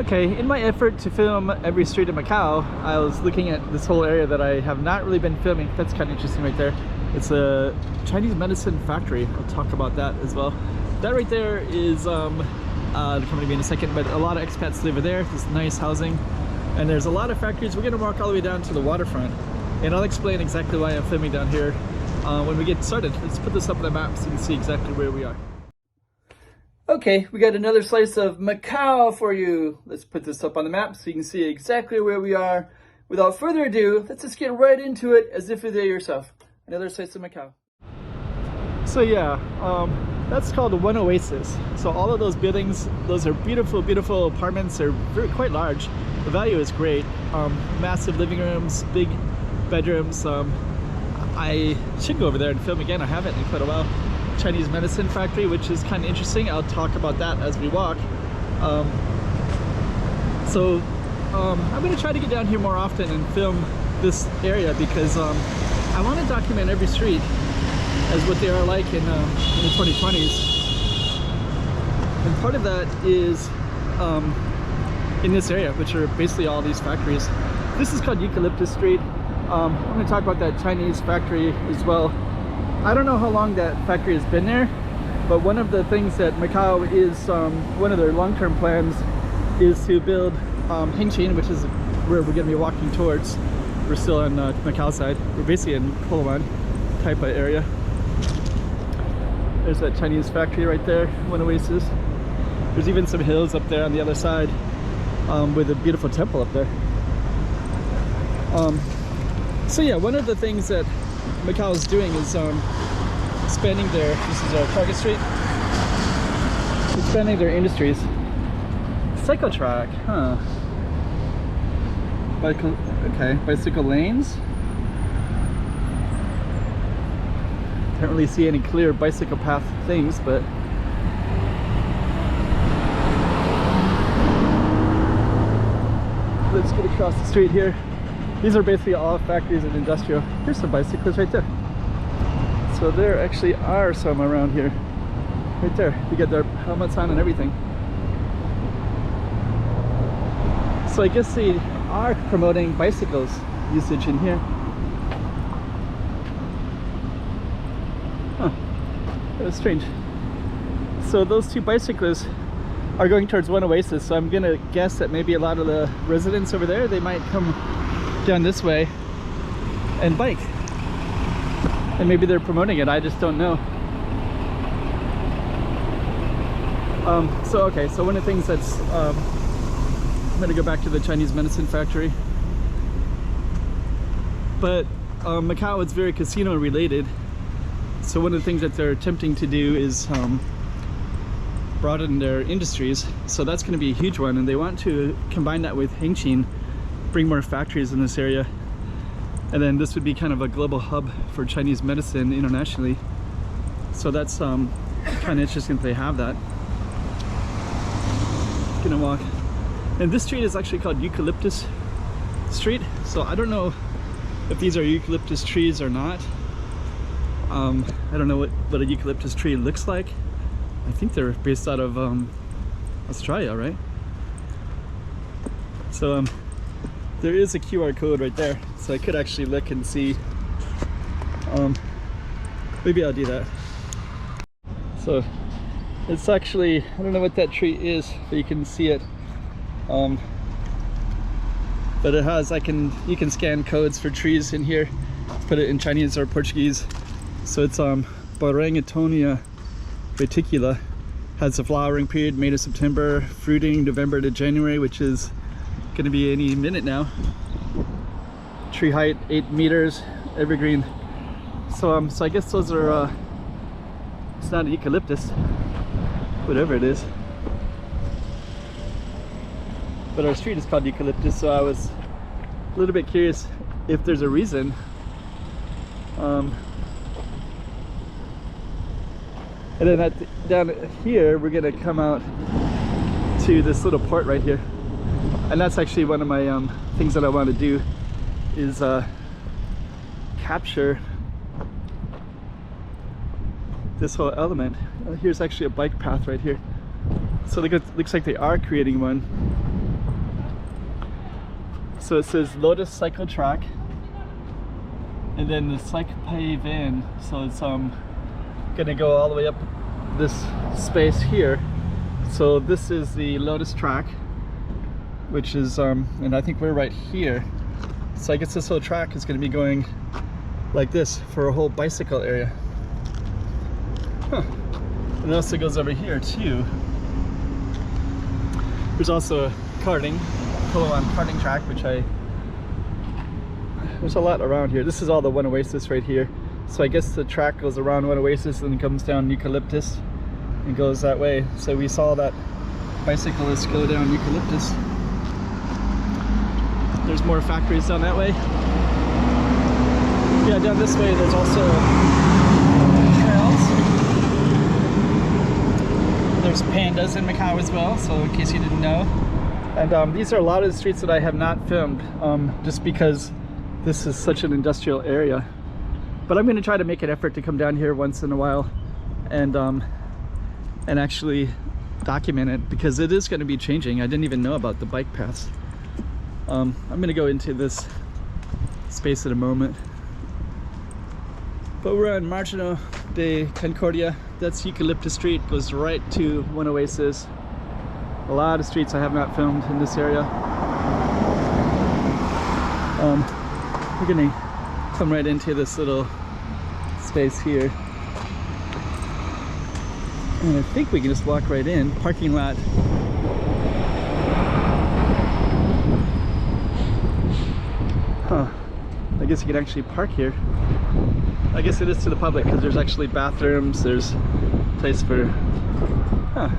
Okay, in my effort to film every street in Macau, I was looking at this whole area that I have not really been filming. That's kind of interesting right there. It's a Chinese medicine factory. I'll talk about that as well. That right there is, the company in a second, but a lot of expats live there. This nice housing. And there's a lot of factories. We're gonna walk all the way down to the waterfront. And I'll explain exactly why I'm filming down here when we get started. Let's put this up on the map so you can see exactly where we are. Okay, we got another slice of Macau for you. Let's put this up on the map so you can see exactly where we are. Without further ado, let's just get right into it as if you're there yourself. Another slice of Macau. So yeah, that's called One Oasis. So all of those buildings, those are beautiful, beautiful apartments. They're quite large. The value is great. Massive living rooms, big bedrooms. I should go over there and film again. I haven't in quite a while. Chinese medicine factory, which is kind of interesting. I'll talk about that as we walk. I'm going to try to get down here more often and film this area because I want to document every street as what they are like in the 2020s. And part of that is in this area, which are basically all these factories. This is called Eucalyptus Street. I'm going to talk about that Chinese factory as well. I don't know how long that factory has been there, but one of the things that Macau is, one of their long-term plans is to build Hengqin, which is where we're going to be walking towards. We're still on Macau side. We're basically in Palawan type of area. There's that Chinese factory right there, One Oasis. There's even some hills up there on the other side with a beautiful temple up there. So yeah, one of the things that Macau is doing is expanding their, this is Target Street, expanding their industries. Cycle track, huh? Okay, bicycle lanes. Can't really see any clear bicycle path things, but let's get across the street here. These are basically all factories and industrial. Here's some bicycles right there. So there actually are some around here. Right there. They got their helmets on and everything. So I guess they are promoting bicycles usage in here. Huh. That was strange. So those two bicyclists are going towards One Oasis. So I'm gonna guess that maybe a lot of the residents over there, they might come down this way and bike, and maybe they're promoting it. I just don't know. Okay, so one of the things that's I'm gonna go back to the Chinese medicine factory, but Macau is very casino related, so one of the things that they're attempting to do is broaden their industries. So that's going to be a huge one, and they want to combine that with Hengqin, bring more factories in this area, and then this would be kind of a global hub for Chinese medicine internationally. So that's kind of interesting that they have that. Gonna walk, and this street is actually called Eucalyptus Street. So I don't know if these are eucalyptus trees or not. I don't know what a eucalyptus tree looks like. I think they're based out of Australia, right? So there is a QR code right there, so I could actually look and see. Maybe I'll do that. So it's actually, I don't know what that tree is, but you can see it. But it has, you can scan codes for trees in here, put it in Chinese or Portuguese. So it's Barangatonia reticula. Has a flowering period May to September, fruiting November to January, which is going to be any minute now. Tree height 8 meters, evergreen. So I guess those are it's not an eucalyptus, whatever it is, but our street is called Eucalyptus. So I was a little bit curious if there's a reason. And then down here, we're gonna come out to this little port right here. And that's actually one of my things that I want to do is capture this whole element. Here's actually a bike path right here. So it looks like they are creating one. So it says Lotus Cycle Track, and then the Cycle Pave in. So it's gonna go all the way up this space here. So this is the Lotus track, which is and I think we're right here. So I guess this whole track is gonna be going like this for a whole bicycle area. Huh. And it also goes over here too. There's also a karting, full-on karting track, which there's a lot around here. This is all the One Oasis right here. So I guess the track goes around One Oasis and comes down Eucalyptus and goes that way. So we saw that bicyclists go down Eucalyptus. There's more factories down that way. Yeah, down this way there's also trails. There's pandas in Macau as well, so in case you didn't know. And these are a lot of the streets that I have not filmed, just because this is such an industrial area. But I'm going to try to make an effort to come down here once in a while and actually document it, because it is going to be changing. I didn't even know about the bike paths. I'm going to go into this space in a moment. But we're on Marginal de Concordia. That's Eucalyptus Street, goes right to One Oasis. A lot of streets I have not filmed in this area. We're gonna come right into this little space here. And I think we can just walk right in. Parking lot. Huh. I guess you can actually park here. I guess it is to the public because there's actually bathrooms, there's a place for... Huh.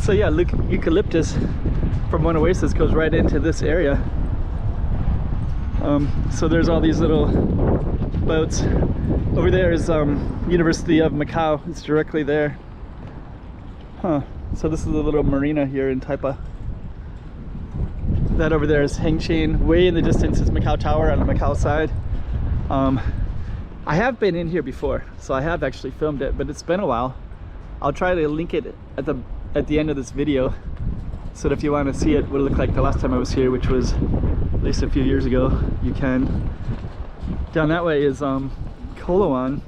So yeah, look, Eucalyptus from One Oasis goes right into this area. So there's all these little boats. Over there is University of Macau. It's directly there. Huh. So this is a little marina here in Taipa. That over there is Hengqin. Way in the distance is Macau Tower on the Macau side. I have been in here before, so I have actually filmed it, but it's been a while. I'll try to link it at the end of this video, so that if you want to see it what it looked like the last time I was here, which was at least a few years ago, you can. Down that way is Koloan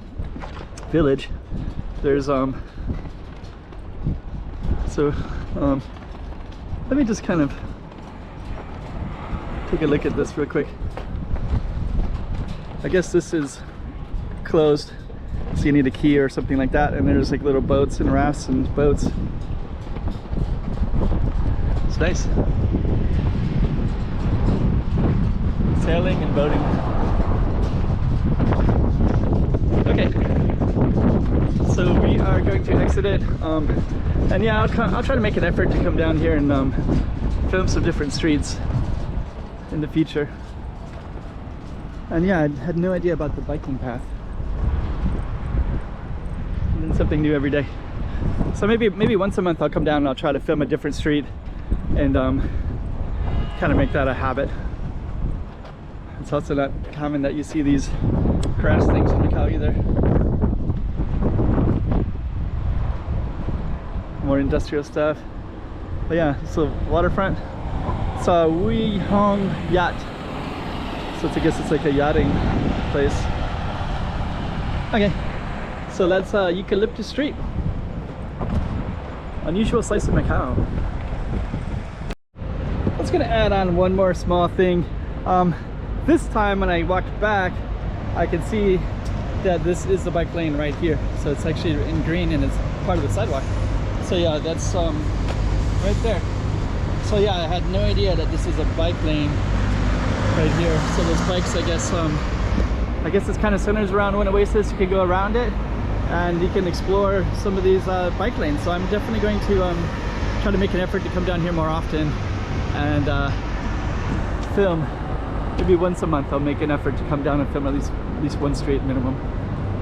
village. There's let me just kind of take a look at this real quick. I guess this is closed, so you need a key or something like that, and there's like little boats and rafts and boats. It's nice. Sailing and boating. Okay, so we are going to exit it, and yeah, I'll try to make an effort to come down here and film some different streets in the future. And yeah, I had no idea about the biking path. And something new every day. So maybe once a month I'll come down and I'll try to film a different street and kind of make that a habit. It's also not common that you see these grass things in Macau either. More industrial stuff. But yeah, so waterfront. It's a Wei Hong Yacht. So I guess it's like a yachting place. Okay, so that's Eucalyptus Street. Unusual slice of Macau. I was gonna add on one more small thing. This time when I walked back, I could see that this is the bike lane right here. So it's actually in green and it's part of the sidewalk. So yeah, that's right there. So yeah, I had no idea that this is a bike lane right here. So those bikes, I guess it's kind of centers around One Oasis. You can go around it and you can explore some of these bike lanes. So I'm definitely going to try to make an effort to come down here more often and film. Maybe once a month I'll make an effort to come down and film at least one street minimum,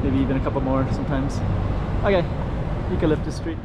maybe even a couple more sometimes. Okay, Eucalyptus Street.